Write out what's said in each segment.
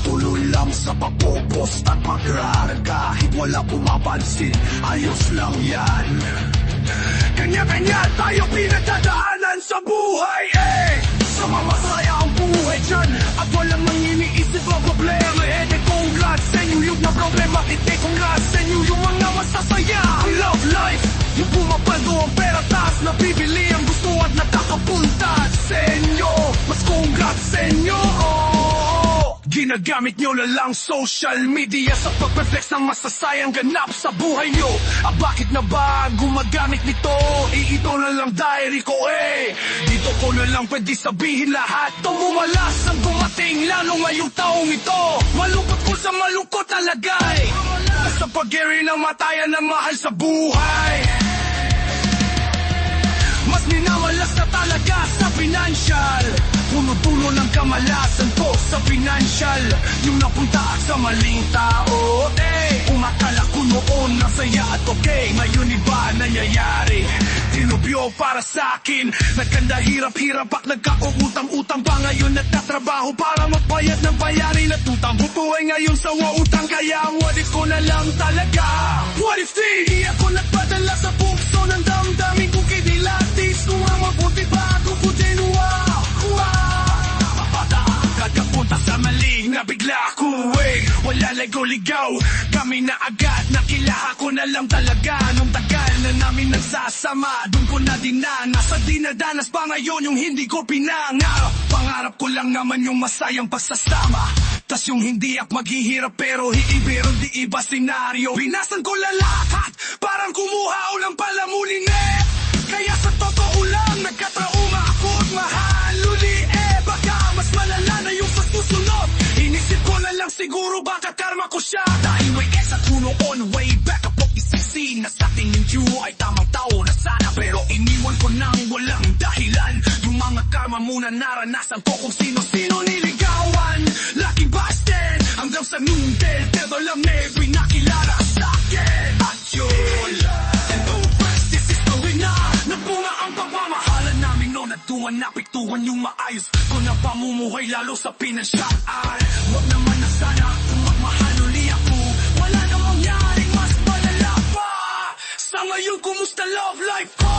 Tuloy lang sa pagpopost at mag-aaral kahit wala pumapansin. Ayos lang yan. Kanya-kanya tayo pinagdadaanan sa buhay, eh. Sama masaya ang buhay dyan at walang mang iniisip ang problema. Eh di congrats sa inyo yung na problema. Hindi congrats sa inyo yung mga masasaya. Ang love life, yung pumapaldo ang pera taas na bibili ang gusto at nakakapunta sa inyo. Mas congrats sa inyo. Ginagamit nyo na lang social media sa pag-reflex ng masasayang ganap sa buhay nyo. Bakit na ba gumagamit nito? Ito na lang diary ko, eh. Dito ko na lang pwede sabihin lahat. Tumumalas ang dumating lalo ngayong taong ito. Malungkot ko sa malungkot na lagay. Sa pag-iri ng matayan na mahal sa buhay. Mas minamalas na talaga sa financial. Puno-puno ng kamalasan ko sa financial. Yung napunta sa maling tao, eh. Umakala ko noon nasaya at okay. Ngayon iba nangyayari. Tinubyo para sa akin. Nagkanda hirap-hirap at nagkautang-utang pa. Ngayon nagtatrabaho para magbayad ng bayari. Natutang butuay ngayon sa wautang. Kaya what if ko na lang talaga? What if di ako nagpadala sa puso ng damdamin ko kay Dilatis? Kung ang mabuti bago ko tinua. Kakapunta sa maling na bigla ako, eh. Wala ligaw-ligaw, kami na agad. Nakilaha ko na lang talaga. Nung tagal na namin nagsasama, doon ko na dinana. Sa dinadanas pa ngayon yung hindi ko pinanga. Pangarap ko lang naman yung masayang pagsasama. Tas yung hindi ako maghihirap pero hiibiro di iba senaryo. Binasan ko lahat, parang kumuha o lang pala muli, eh. Kaya sa totoo lang, nagkatrauma ako at mahal uli, eh. Baka mas malala na yung sa susunod. Inisip ko na lang siguro baka karma ko siya. Dahil may ex at noon, way back ako isisi na sa tingin ko ay tamang tao na sana. Pero iniwan ko nang walang dahilan. Yung mga karma muna naranasan ko kung sino-sino niligawan. Lucky bastard, hanggang sa noodle, pero lang never nakilala sa akin. At yun, and over, this is going na. Nagbunga ang pagmamahalan namin noon. Natuan napiktuhan yung maayos ko na pamumuhay lalo sa pinansyal. Wag naman na sana kung magmahal uli ako. Wala namang yaring mas malala pa. Sa ngayon kumusta love life ko?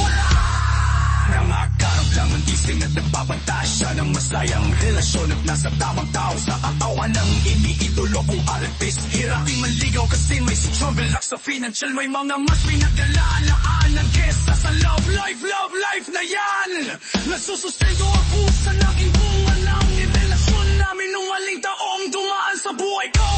Wala mga karamdaman gising at nagpapantasya ng masayang relasyon at nasa tamang tao sa katawan ng iniidolo kong artist. Hiraping maligaw kasi may struggle lang sa financial. May mga mas pinagdalaanan kesa sa love life na yan. Nagsusustento ako sa naging bunga ng relasyon namin nung maling taong dumaan sa buhay ko.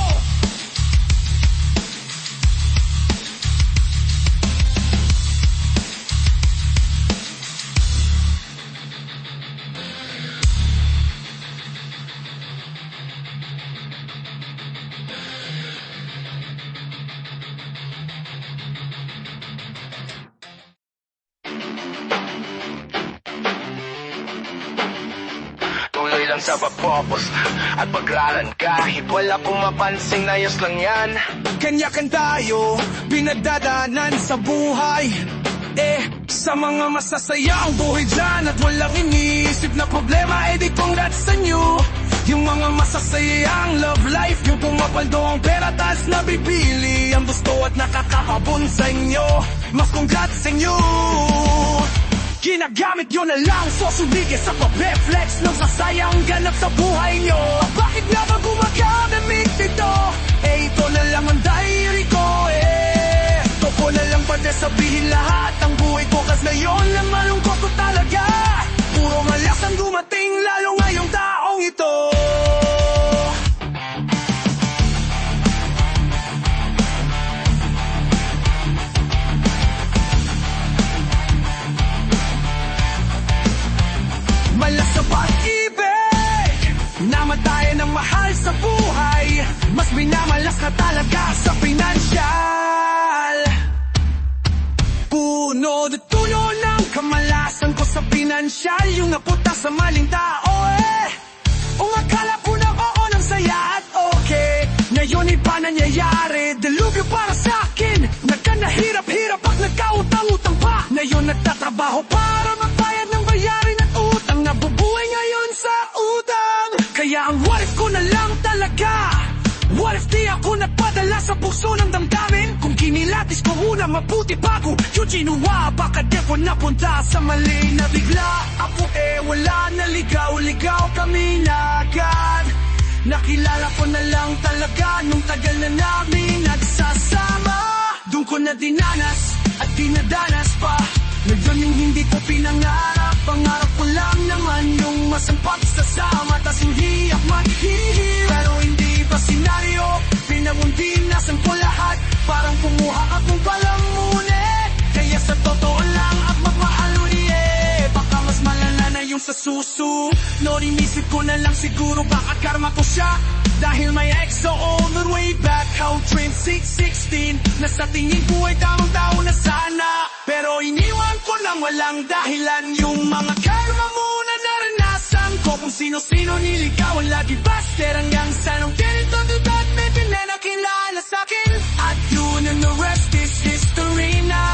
Lang sa pagpopost at pagralan kahit wala pumapansin, ayos lang yan. Kanya-kan tayo pinagdadaanan sa buhay, eh. Sa mga masasaya ang buhay dyan at walang iniisip na problema, eh di congrats sa inyo. Yung mga masasayang love life, yung pumapaldo ang pera tas nabibili ang gusto at nakakapabon sa inyo. Mas congrats sa inyo. Ginagamit nyo na lang social media sa pag-reflex ng sasayang ganap sa buhay nyo. Bakit nga ba gumagamit nito? Eh ito na lang ang diary ko, eh. Ito ko na lang pwede sabihin lahat ang buhay ko, kas ngayon lang malungkot ko talaga. Puro malas ang dumating lalo ngayong taong ito. Malas sa pag-ibig, namatayan ng mahal sa buhay. Mas minamalas na talaga sa financial. Puno na tuno ng kamalasan ko sa financial. Yung napunta sa maling tao, eh. Kung akala ko na oo ng saya at okay, ngayon iba nangyayari. Delubyo para sa akin, nagkanahirap-hirap ako. puso ng damdamin. Kung kinilatis ko una, mabuti bago yung ginawa. Baka defo napunta sa mali na bigla. Ako wala na ligaw-ligaw kami na agad. Nakilala ko na lang talaga nung tagal na namin nagsasama. Doon ko na dinanas at dinadanas pa. Ngayon yung hindi ko pinangarap. Pangarap ko lang naman yung masampat sasama. Tas hindi ako maghihirap. Pero hindi pa senaryo, pinangundinasan ko lahat. Parang kumuha akong palamune. Kaya sa totoo lang at magmaaluni baka mas malala na yung sa suso. No, inisip ko na lang siguro baka karma ko siya. Dahil may ex all the way back how train 616. Na sa tingin ko ay tamang tao na sana. Pero iniwan ko lang walang dahilan. Yung mga karma muna naranasan ko. Kung sino-sino niligawan lagi baster. Hanggang sa nung ganito dudat may pinanakilala sa'kin. At yun and the rest is history na.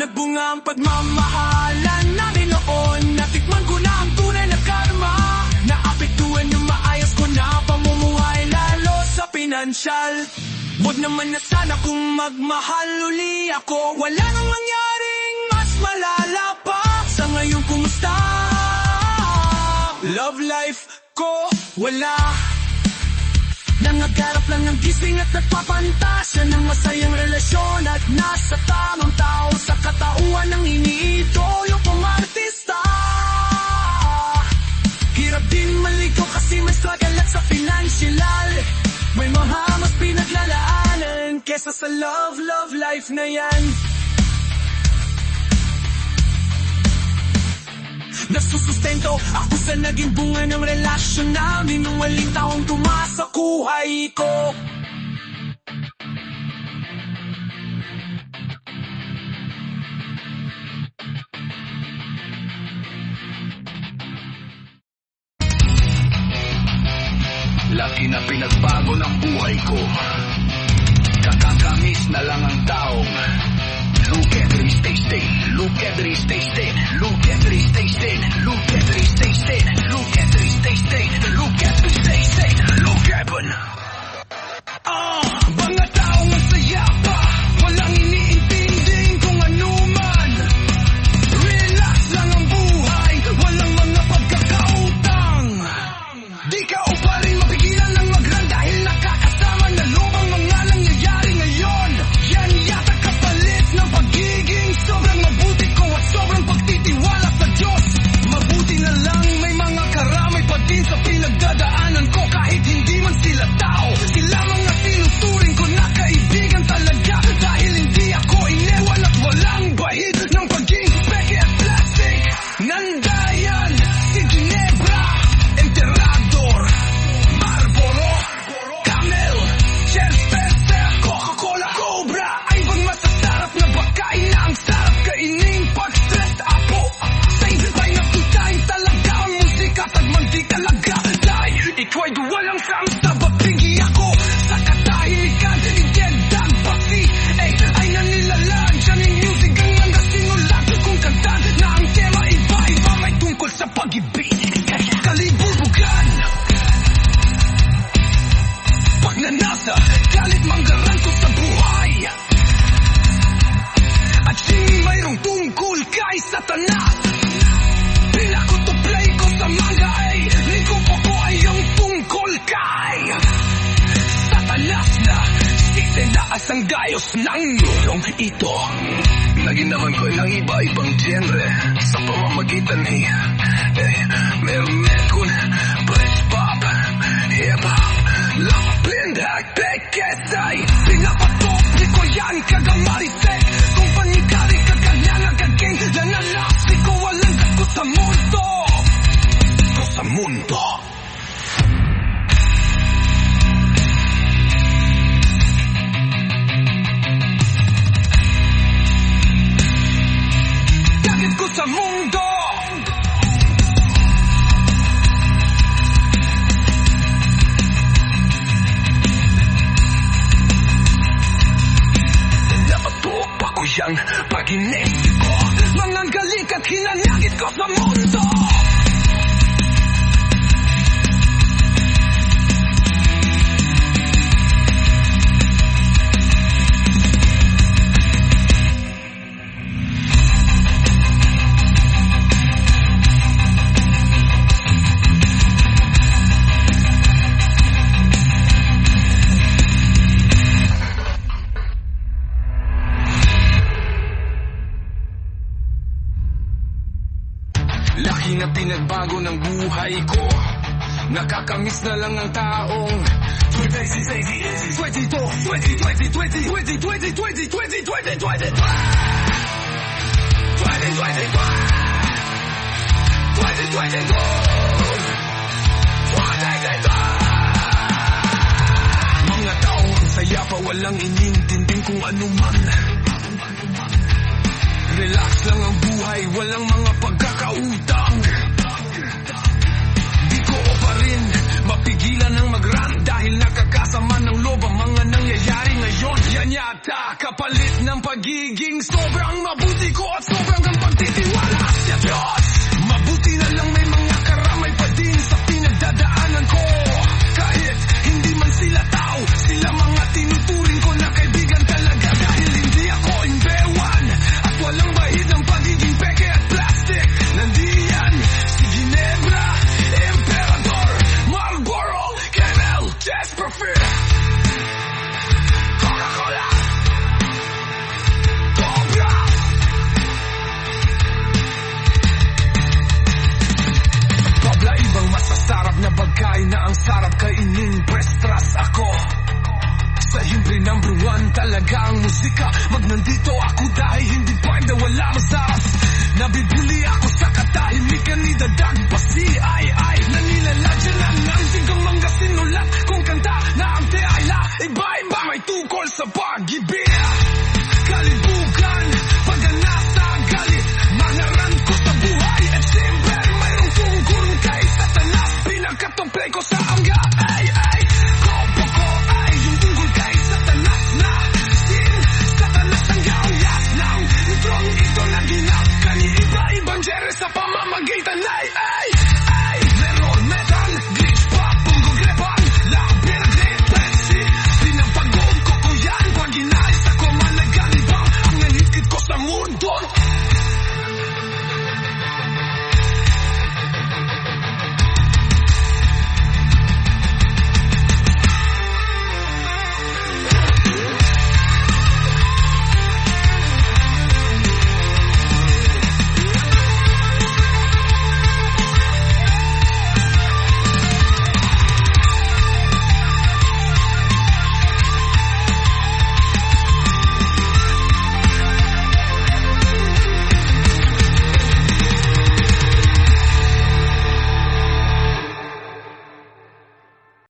Nagbunga ang pagmamahalan namin noon. Natikman ko na ang tunay na karma. Naapektuhan yung maayos ko na pamumuhay. Lalo sa pinansyal. Huwag naman na sana kung magmahal uli ako. Wala nang mangyaring mas malala pa. Sa ngayon kumusta? Love life ko wala. Nangagarap lang ng gising at nagpapantasya ng masayang relasyon. At nasa tamang tao sa katauhan ng iniidolo kong artista. Hirap din maligo kasi may struggle at sa financial. May mga mas pinaglalaanan kesa sa love life na yan. Nasusustento ako sa naging bunga ng relasyon namin. Nung waling taong tumasa kuhay ko. Laki na pinagbago ng buhay ko. Kakakamis na lang ang taong look at this tasting, look at this tasting, look at this tasting, look at this tasting, look at this tasting, look at this tasting, look at mga taong masaya pa. Walang iniintinding kung ano man. Relax lang ang buhay. Walang mga pagkakautang. Di ka o pa rin mapigilan ng mag-run dahil nakakasama na lubang mga nangyayari ngayon. Yan yata kapalit ng pagiging sobrang mabuti ko at sobrang pagtitiwala sa Diyos. Mabuti na lang may mga karamay pa din sa pinagdadaanan ko. Kahit hindi man sila tao, sila mga tinuturing ko na kaibigan talaga. Dahil hindi ako inewan at walang bahid ng pagiging peke at plastic. Nandayan si Ginebra, Emperador, Marlboro, Camel, Chester, Coca-Cola, Cobra. Ay bang masasarap na pagkain na ang sarap kainin pag stressed ako. Same time up to time talaga ang musika pag mandi talaga. Dahil ikaw ay walang samsa, babigi ako sa katahimikan. Iged dagbasi, ay nanilalaan siya ng music ang nangasinulat kung kanta na ang tema iba-iba may tungkol sa pag-ibig. Kalibubugan pagnanasa, galit manggaran ko sa buhay. At sing mayroong tungkol kay Satanas. Pinakutuplay ko sa manga ay lingkong ko ay yung tungkol kay Satanas na sisinaas ang gayos ng murong ito. Naginaman ko ng iba-ibang genre sa pamamagitan ni Mermekun, Bridge Pop, Hip Hop, Love Blend, Hackback, Kesay. Pinapatopli ko yan kagamarisek. Kung panikari kaganyang agaging nanalasi ko walang ko sa mundo. Ko sa mundo. Dagit ko sa mundo. Napatok pa ko yang pag-inisip ko. Mga galing at hinanagit ko sa mundo. pagbabago ng buhay ko. Nakakamiss na lang ang taong 20, 20, mga taong ang saya pa, walang inintinding kung ano man. Relax lang ang buhay, walang mga pagkakautang. Di ko pa rin mapigilan ang mag-rant dahil nakakasama ng loob ang mga nangyayari ngayon. Yan yata kapalit ng pagiging sobrang mabuti ko at sobrang kang pagtitiwala sa Diyos. Mabuti na lang may mga karamay pa din sa pinagdadaanan ko. Kahit hindi man sila tao, sila mga tinuturing ko na kaibigan talaga. Dahil hindi ako imbewan at walang bahid ng pagiging peke at plastic. Nandiyan si Ginebra, Emperador, Marlboro, Camel, Chesterfield, Coca-Cola, Cobra. Babla, ibang masasarap na pagkain na ang sarap kainin. Prestras ako sa himbre number one talaga ang musika. Magnandito ako dahil hindi pwede wala masarap. Nabibuli ako sa katahimikan ni Dadag Basi. Ay, nanilaladyan lang ang tigang mga sinulat kung kanta na ang teayla. Iba-iba may tukol sa pag-ibig.